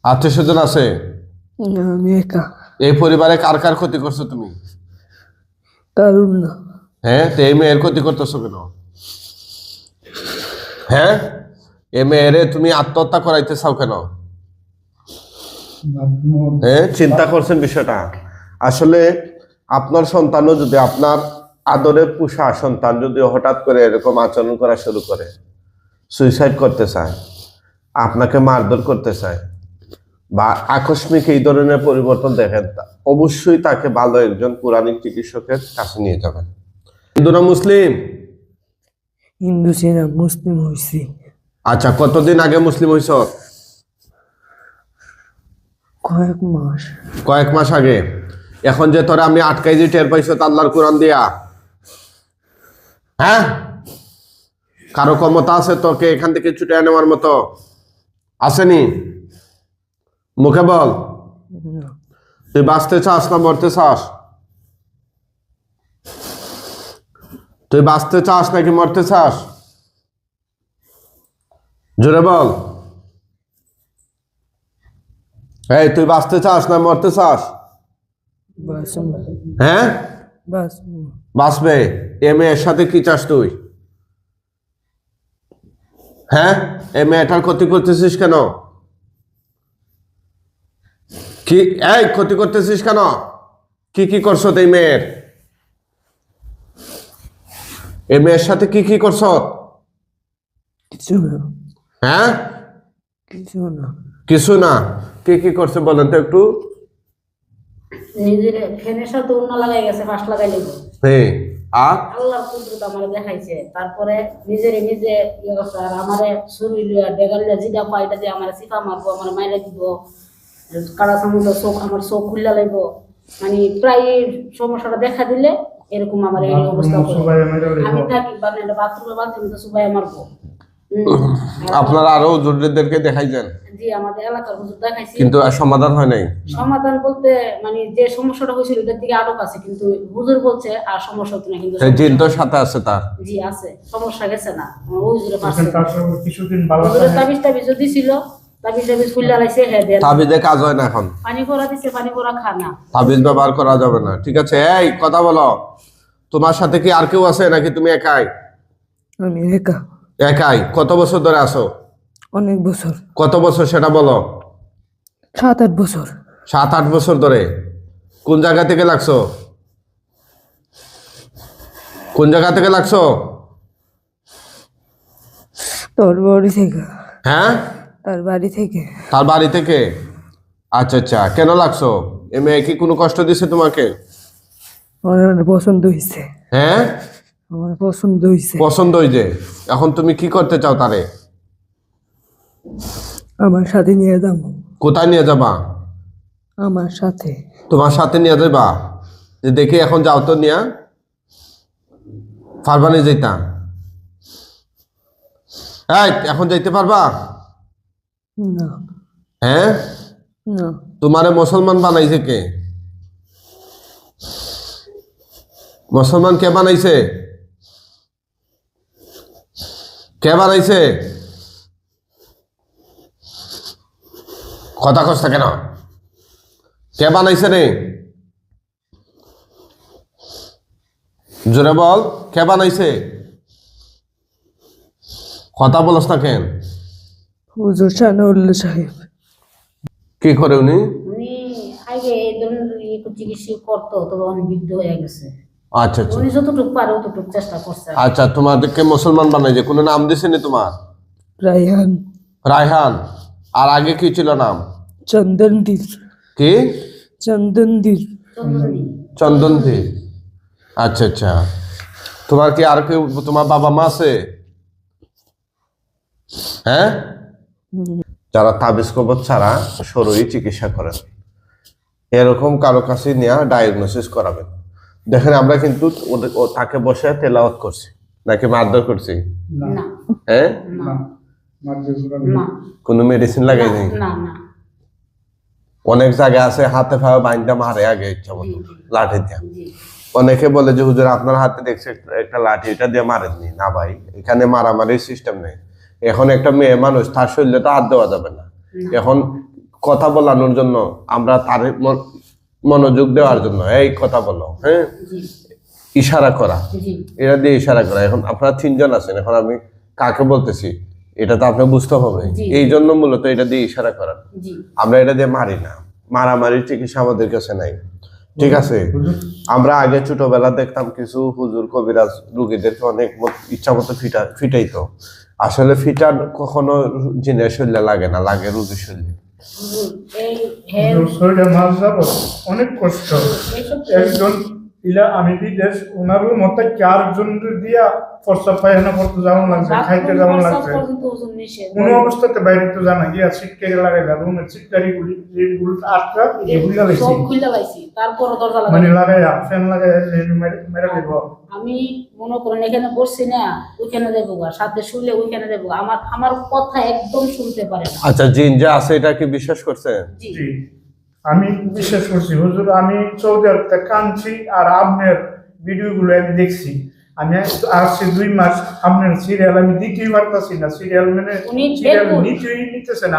আত্মীয় স্বজন আছে? না, আমি একা। এই পরিবারে কার কার ক্ষতি করছো তুমি? কারণ না। হ্যাঁ, তো এই মেয়ের ক্ষতি করতেছো কেন? হ্যাঁ, এই মেয়েরে তুমি আত্মহত্যা করাইতে চাও কেন? হ্যাঁ, চিন্তা করছেন বিষয়টা? আসলে আপনার সন্তানও যদি, আপনার আদরের পোষা সন্তান যদি হঠাৎ করে এরকম আচরণ করা শুরু করে, সুইসাইড করতে চায়, আপনাকে মারধর করতে চায়, বা আকস্মিক এই ধরনের পরিবর্তন দেখেন, অবশ্যই তাকে ভালো একজন পুরাণিক চিকিৎসকের কাছে নিয়ে যাবেন। হিন্দু না মুসলিম? হিন্দু ছিলাম, মুসলিম হয়েছি। আচ্ছা, কতদিন আগে মুসলিম হইছ? কয়েক মাস। কয়েক মাস আগে। এখন যে তোরা আমি আটকাই যে টের পাইছো আল্লাহর কোরআন দিয়া? হ্যাঁ, কারো ক্ষমতা আছে তোকে এখান থেকে ছুটে নেওয়ার মতো? আসেনি? মুখে বল। না। তুই বাঁচতে চাস না মরতে চাস? তুই বাঁচতে চাস নাকি মরতে চাস? জোরে বল। এই, তুই বাঁচতে চাস না মরতে চাস? বাস। হ্যাঁ, বাস। বাঁচবে। এ মেয়ের সাথে কি চাস তুই? হ্যাঁ, এ মেয়েটার ক্ষতি করতেছিস কেন? কি এই ক্ষতি করতেছিস কেন? কি কি করছো এই মেয়ের? এই মেয়ের সাথে কি কি করছো? কিছু না। হ্যাঁ, কিছু না। কিছু না। কি কি করছে বলেন তো একটু। নিজের ফ্যানের সাথে অন্য লাগাই গেছে, ফাঁস লাগাই লেগে হ্যাঁ, আর আল্লাহর কুদরত আমারে দেখাইছে। তারপরে নিজের নিজে ইয়ে করছে, আর আমারে শরীর ডেগাল জিগা পাইটা দিয়ে আমার সিফা মারবো, আমার মাইরা দিব, কারা সামুদ্র চোখ, আমার চোখ খুললা লাগব। মানে প্রায় সমস্যাটা দেখা দিলে এরকম আমার এই অবস্থা করে। আমি থাকি বাথরুমে বাথরুমে তো সুবাই মারবো। আপনারা আরো হুজুরদেরকে দেখাইছেন? জি, আমাদের এলাকার হুজুর দেখাইছি, কিন্তু আর সমাধান হয় নাই। সমাধান বলতে মানে যে সমস্যাটা হয়েছিল ওটার দিকে আটক আছে, কিন্তু হুজুর বলছে আর সমস্যা হতো না। কিন্তু সেই জিন তো সাথে আছে তার? জি আছে, সমস্যা গেছে না। আমার হুজুরে পারছে। কিছুদিন ভালো হুজুরের তাবিজ টাবিজ যদি ছিল, তাবিজ টাবিজ খুললে লাইছে, হ্যাঁ দেন। তাবিজে কাজ হয় না এখন? পানি পড়া দিছে, পানি পড়া খানা। তাবিজ ব্যবহার করা যাবে না। ঠিক আছে, এই কথা বলো, তোমার সাথে কি আর কেউ আছে নাকি তুমি একাই? আমি একা। একাই? কত বছর ধরে আছো? অনেক বছর। কত বছর সেটা বলো। 7-8 বছর। 7-8 বছর ধরে? কোন জায়গা থেকে লাগছো? কোন জায়গা থেকে লাগছো? তোর বাড়ি থেকে। হ্যাঁ, তার বাড়ি থেকে। তার বাড়ি থেকে। আচ্ছা আচ্ছা, কেন লাগছো? এ মেয়ে কি কোনো কষ্ট দিছে তোমাকে? আমার পছন্দ হয়েছে। হ্যাঁ, আমার পছন্দ হয়েছে। পছন্দ হয়েছে। এখন তুমি কি করতে চাও তারে? আমার সাথে নিয়ে যাবো। কোথায় নিয়ে যাবা? আমার সাথে। তোমার সাথে নিয়ে যাবা? যে দেখি এখন যাও তো নিয়া। পারবা নিয়ে যাইতা? এই, এখন যাইতে পারবা? না। হ্যাঁ, না। তোমারে মুসলমান বানাইছে কে? মুসলমান কে বানাইছে? কে বানাইছে? কথা কষ্ট কেন? কে বানাইছে রে? জোরে বল, কে বানাইছে? কথা বলস না কেন? হুজুর শাহনউল্লাহ সাহেব। কি করে উনি? উনি আগে এই ধরনের চিকিৎসা করতো, তবে অনেক বৃদ্ধ হয়ে গেছে। আচ্ছা আচ্ছা উনি যতটুকু পারে অতটুকু চেষ্টা করছে। আচ্ছা, তোমাদেরকে মুসলমান বানাইছে, কোনো নাম দিছেনি তোমার? রায়হান। রায়হান। আর আগে কি ছিল নাম? চন্দনদীর। কি? চন্দনদীর। চন্দ্রনী। চন্দনধি। আচ্ছা আচ্ছা, তোমার কি আর কেউ, তোমার বাবা মা আছে? হ্যাঁ, যারা তাবিজ কবজ ছাড়া শরীর চিকিৎসা করেন, এরকম কারো কাছে নিয়ে ডায়াগনোসিস করাবেন। দেখেন, আমরা কিন্তু তাকে বসে তেলাওয়াত করছি নাকি মারধর করছি? না হ্যাঁ, না না কোনো মেডিসিন লাগাই নেই। না না। অনেক জায়গায় আছে হাতে ফাওয়া বাইন্দা মারে আগে ইচ্ছা মতো লাঠি দিয়া। জি অনেকে বলে যে হুজুর আপনার হাতে দেখছে একটা লাঠি, এটা দিয়ে মারেননি। না ভাই, এখানে মারামারির সিস্টেম নেই। এখন একটা মেয়ে মানুষ, তার শরীরে তো হাত দেওয়া যাবে না। এখন কথা বলানোর জন্য, আমরা তার মনোযোগ দেওয়ার জন্য এই কথা বলো, হ্যাঁ, জি ইশারা করা, জি এটা দিয়ে ইশারা করা। এখন আপনারা 3 জন আছেন, এখন আমি কাকে বলতেছি এটা তো আপনি বুঝতে হবে, জি। এই জন্য মূলত এটা দিয়ে ইশারা করা। জি আমরা এটা দিয়ে মারি না, মারামারির চিকিৎসা আমাদের কাছে নাই, ঠিক আছে? আমরা আগে ছোটবেলা দেখতাম কিছু হুজুর কবিরাজ রুগীদেরকে অনেক ইচ্ছা মতো ফিটাইতো। আসলে ফিটার কখনো জিনের শরীরে লাগে না, লাগে রুগীর শরীরে। হুজুর, এই হেল শরীরে মাছ যাব অনেক কষ্ট। এইসব একজন ইলা আমি বিদেশ ওনারও মতো 4 জন দিয়া প্রস্তাব পায়খানা করতে যাওয়া লাগছে, খাইতে যাওয়া লাগছে। পর্যন্ত ওজন নিষেধ। কোনো অবস্থাতে বাইরে তো জানা গিয়া ছিটকে লাগাই যাবো, রুমের ছিটকারি গুলি যেগুলো আটকা এগুলো সব লাগাইছি, খুলে লাইছি, তারপরও দরজা মানে লাগাই। লাগাই ফ্যান লাগাই মেরে দেব। আমি মনে করেন এখানে বসছি না, ওইখানে দেবো গা, সাথে শুনলে ওইখানে দেবো। আমার আমার কথা একদম শুনতে পারে না। আচ্ছা, জিন যে আছে এটা কি বিশ্বাস করছেন? জি জি আমি বিশ্বাস করছি হুজুর। আমি সৌদি আরবতে কাঁদছি আর আপনার ভিডিওগুলো আমি দেখছি। আমি আসছি 2 মাস, আপনার সিরিয়াল আমি দিতেই পারতাছি না। সিরিয়াল মানে উনি সিরিয়াল দেখুন। নিতেছে না।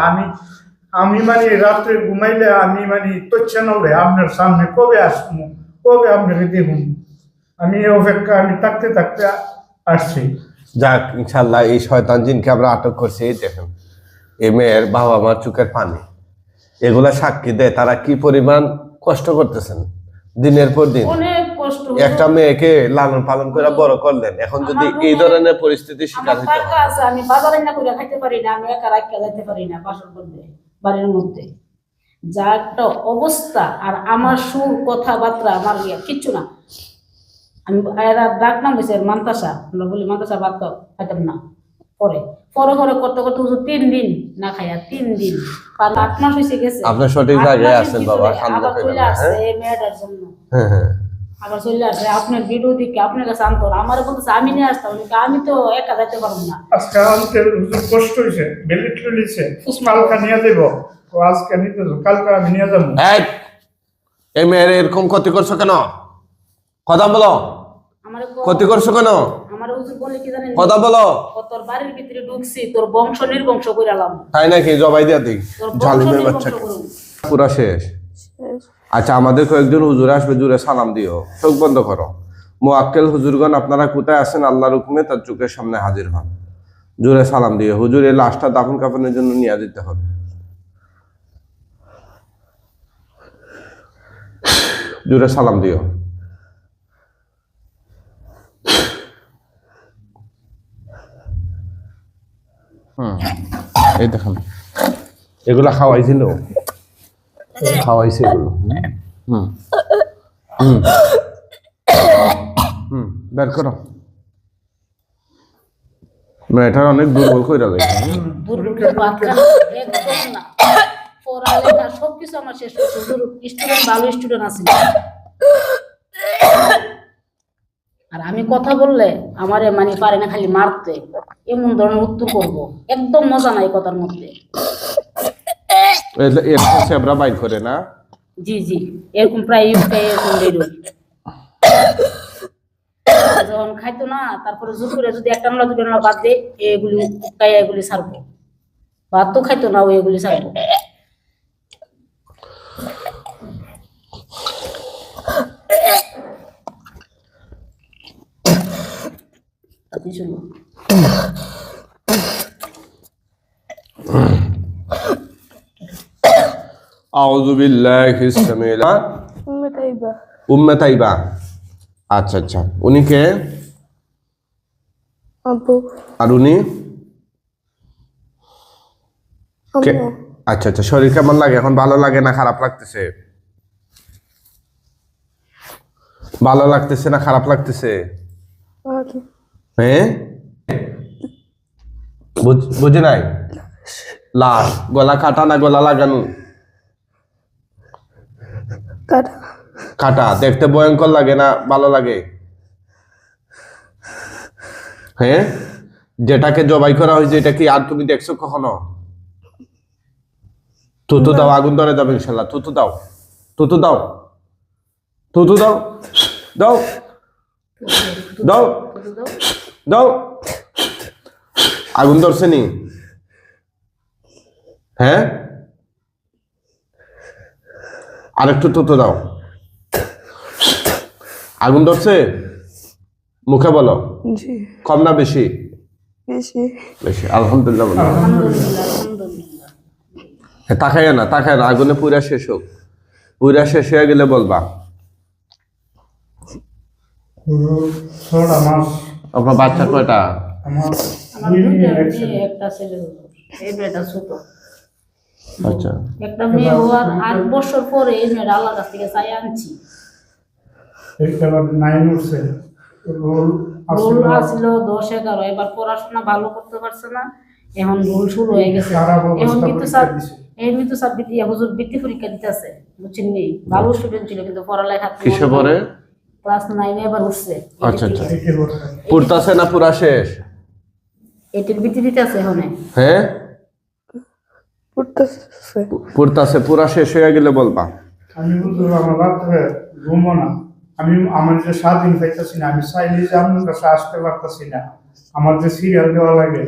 আমি মানে রাত্রে ঘুমাইলে আমি মানে তথ্য নড়ে আপনার সামনে কবে আসবো, কবে আপনাকে দেখুন। আমি এই অপেক্ষা আমি থাকতে থাকতে আসছি। যাক, ইনশাল্লাহ এই শয়তান জিনকে আমরা আটক করছি। এই দেখেন, এই মেয়ের বাবা মার চোখের পানি, এগুলা সাক্ষী দেয় তারা কি পরিমাণ কষ্ট করতেছেন দিনের পর দিন। অনেক কষ্ট। একটা মেয়েকে লালন পালন করে বড় করলেন, এখন যদি এই ধরনের পরিস্থিতির শিকার আমার হইতে টাকা হয়। আছে, আমি বাজারে না করে খাইতে পারি না, আমি একা রাখতে যাইতে পারি না বাসার মধ্যে, বাড়ির মধ্যে যা একটা অবস্থা। আর আমার সুর কথাবার্তা আমার কিচ্ছু না। আমি এরা ডাক নাম হয়েছে মান্তাসা, আমরা বলি মান্তাসা ভাত খাইতাম না। পরে পরে পরে করতে করতে হুজুর 3 দিন না খাইয়া, 3 দিন 8 মাস হয়েছে গেছে। আপনি সঠিক 8 জায়গায় মাসের আছেন ভিতরে বাবা, ঠান্ডা আবার হয়ে চলে যাবেন, আসছে হ্যাঁ? এই মেয়েটার জন্য। হ্যাঁ হ্যাঁ। আবার চলে আসে আপনার ভিডিও দিকে আপনার কাছে আনতো, আমার বলতেছে আমি নিয়ে আসতাম। আমি তো একা যাইতে পারবো না। আজকে আনতে হুজুর কষ্ট হয়েছে, বেলিট লিছে, কালকা নিয়ে দেব। ও আজকে নিতে যাবো, কালকা আমি নিয়ে যাবো। এই মেয়ের এরকম ক্ষতি করছো কেন? কথা বলো, আমার ক্ষতি করছো কেন? আমার হুজুর বলে কি জানেন, কথা বলো। তোর বাড়ির ভিতরে ঢুকছি, তোর বংশ নির্বংশ কইরালাম। তাই নাকি? জবাই দিয়া দিই তোর বংশ জালিমের নির্বংশ বাচ্চাকে। করুন। পুরা শেষ। আচ্ছা, আমাদের কয়েকজন হুজুর আসবে, জুড়ে সালাম দিও। চোখ বন্ধ করো। মুআক্কেল হুজুরগণ আপনারা কোথায় আছেন? আল্লাহর হুকুমে তার চোখের সামনে হাজির হন। জুড়ে সালাম দিও। হুজুর এই লাশটা দাফন কাফনের জন্য নিয়ে যেতে হবে। জুড়ে সালাম দিও। এই দেখেন, এগুলা খাওয়াইছিল, খাওয়াইছে এগুলো। হুম হুম হুম বের করো। মেয়েটার অনেক দুর্বল কইরা লাগে। দুর্ভিক্ষ বাচ্চা একদম না। পড়ালেখা সবকিছু আমার শেষ করছে। স্টুডেন্ট ভালো স্টুডেন্ট আছে, আর আমি কথা বললে আমারে মানে পারে না, খালি মারতে। এমন ধরনের উত্তর করবো, একদম মজা নাই কথার মধ্যে। এরকম সেবরা বাইর করে না? জি জি, এরকম প্রায় এরকম বেরোয়। যখন খাইতো না, তারপরে জোর করে যদি একটা আমরা দুটো আমরা বাদ দিয়ে এগুলি খাইয়া এগুলি ছাড়বো। ভাত তো খাইতো না, ওই এগুলি ছাড়বো। আপনি শুনুন। আউযু বিল্লাহি সামিল। উম্মে তাইবা। আচ্ছা আচ্ছা, উনি কে? আব্বু আর উনি কে? আম্মু আচ্ছা আচ্ছা, শরীর কেমন লাগে এখন? ভালো লাগে না খারাপ লাগতেছে? ভালো লাগতেছে না খারাপ লাগতেছে? আগে হ্যাঁ, বুঝে নাই? লাশ গলা কাটা না গলা লাগানো? কাটা কাটা। দেখতে ভয়ঙ্কর লাগে না ভালো লাগে? হ্যাঁ, যেটাকে জবাই করা হয়েছে এটা কি আর তুমি দেখছো কখনো? তুতু দাও, আগুন ধরে যাবে ইনশাল্লাহ। তুতু দাও, তুতু দাও, তুতু দাও, দাও দাও দাও। আগুন ধরছে নি? হ্যাঁ, আরেকটু তো দাও। আগুন ধরছে? মুখে বলো। জি কম না বেশি? বেশি বেশি। আলহামদুলিল্লাহ বলো। আলহামদুলিল্লাহ আলহামদুলিল্লাহ। তাকায় না, তাকায় না, আগুনে পুরা শেষ হোক। পুরা শেষ হয়ে গেলে বলবা। ছোড়া মাছ আপনার বাচ্চা কয়টা? আমার আমার দুইটা মেয়ে একটা ছেলে হলো। এই মেয়েটা ছোট। আচ্ছা, একটা মেয়ে হওয়ার 8 বছর পরে এই মেয়েটা আল্লাহর কাছ থেকে চাই আনছি। একটা 9 উঠছে রোল রোল আসছিল 10-11, এবার পড়াশোনা ভালো করতে পারছে না, এখন রোল শুরু হয়ে গেছে। খারাপ এখন অবস্থা কিন্তু পরীক্ষা স্যার দিছে। এমনি স্যার হুজুর বৃত্তি পরীক্ষা দিতেছে, বুঝছেন নি? ভালো স্টুডেন্ট ছিল কিন্তু পড়ালেখা কিসে পরে? ক্লাস 9 এবার উঠছে। আচ্ছা আচ্ছা, এইটে বছর পড়তাছে না পুরা শেষ? এটির বৃত্তি দিতেছে এখন। হ্যাঁ, পড়তেছে পড়তাছে, পুরা শেষ হয়ে গেলে বলবা। আমি বুঝলাম আমার রাত্রে ঘুমো না, আমি আমার যে স্বাধীন পাইতেছি না, আমি চাইলে যে আপনার কাছে আসতে পারতেছি না, আমার যে সিরিয়াল দেওয়া লাগে,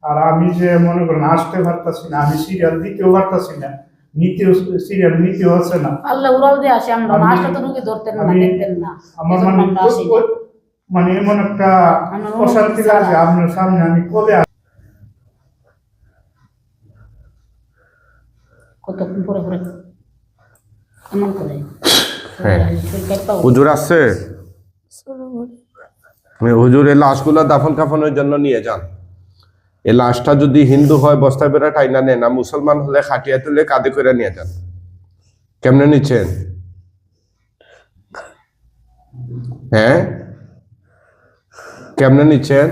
আর আমি যে মনে করেন আসতে পারতেছি না, আমি সিরিয়াল দিতেও পারতেছি না, নিতেও সিরিয়াল নিতেও হচ্ছে না। আল্লাহ উড়াল দিয়ে আসে, আমরা আমি- আসলে তো রুগী ধরতেন না, আমি- দেখতেন না, আমার এজন্য মানে আমরা আসি না। মানে এমন একটা আমার অশান্তি অনুভূতি লাগে ছাড়া। আপনার সামনে আমি কবে কতক্ষণ পরে পরে এমন করে হ্যাঁ। শরীর কাঁপা হুজুর আসছে? হুজুর এই লাশগুলো দাফন কাফনের জন্য নিয়ে যান। এই লাশটা যদি হিন্দু হয় বস্তায় বেড়া টাইনা নেন, না মুসলমান হলে খাটিয়া তুলে কাঁধে করে নিয়ে যান। কেমনে নিচ্ছেন? হ্যাঁ, কেমনে নিচ্ছেন?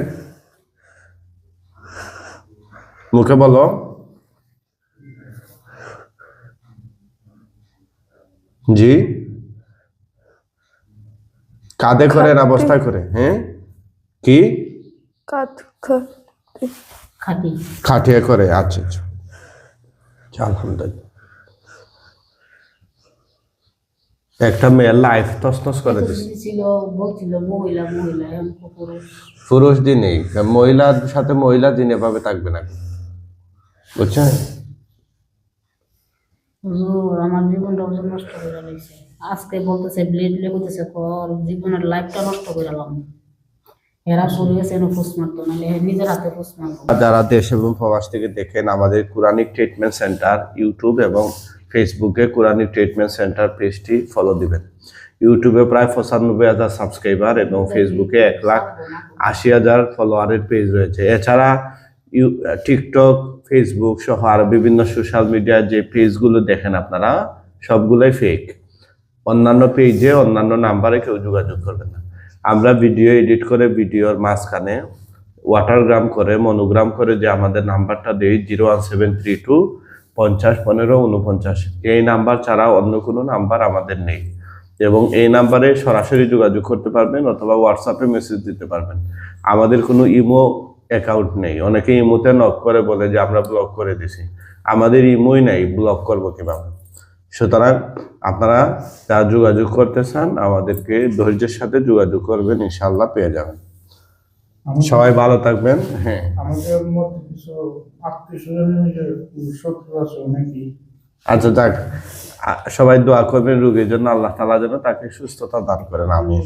মুখে বলো। জি, কাঁধে করে না বস্তায় করে? হ্যাঁ, কি কাত খাটি। খাটিয়া করে? আচ্ছা আচ্ছা, আলহামদুলিল্লাহ। একটা মেয়ের লাইফ তসনস করে দিচ্ছে। ছিল বলছিল মহিলা মহিলা, এখন পুরুষ। পুরুষ দিনেই মহিলার সাথে মহিলা দিন এভাবে থাকবে না, বুঝছেন? হুজুর আমার জীবনটা হুজুর নষ্ট করে লাইছে। আজকে বলতেছে ব্লেড লেগেছে, কর জীবনের লাইফটা নষ্ট করে লাম। এরা পড়ে গেছে ফুস মারতো, নাহলে নিজের হাতে ফুস মারতো। যারা দেশ এবং প্রবাস থেকে দেখেন, আমাদের কোরআনিক ট্রিটমেন্ট সেন্টার ইউটিউব এবং ফেসবুকে কোরআনিক ট্রিটমেন্ট সেন্টার পেজটি ফলো দিবেন। ইউটিউবে প্রায় 95,000 সাবস্ক্রাইবার এবং ফেসবুকে 1,80,000 ফলোয়ারের পেজ রয়েছে। এছাড়া টিকটক, ফেসবুক সহ আরো বিভিন্ন সোশ্যাল মিডিয়ার যে পেজগুলো দেখেন আপনারা, সবগুলোই ফেক। অন্যান্য পেজে অন্যান্য নাম্বারে কেউ যোগাযোগ করবেন না। আমরা ভিডিও এডিট করে ভিডিওর মাঝখানে ওয়াটারগ্রাম করে মনোগ্রাম করে যে আমাদের নাম্বারটা দিই 01732 50 15 49, এই নাম্বার ছাড়া অন্য কোনো নাম্বার আমাদের নেই। এবং এই নাম্বারে সরাসরি যোগাযোগ করতে পারবেন অথবা হোয়াটসঅ্যাপে মেসেজ দিতে পারবেন। আমাদের কোনো ইমো অ্যাকাউন্ট নেই। অনেকে ইমোতে নক করে বলে যে আমরা ব্লক করে দিছি, আমাদের ইমোই নাই, ব্লক করবো কিভাবে? সুতরাং আপনারা যারা যোগাযোগ করতে চান আমাদেরকে ধৈর্যের সাথে যোগাযোগ করবেন, ইনশাআল্লাহ পেয়ে যাবেন। সবাই ভালো থাকবেন। হ্যাঁ, আমাদের মধ্যে কিছু আত্মীয় স্বজনের শত্রু আছে নাকি? আচ্ছা যাক, সবাই দোয়া করবেন রোগীর জন্য, আল্লাহ তাআলা যেন তাকে সুস্থতা দান করেন। আমিন।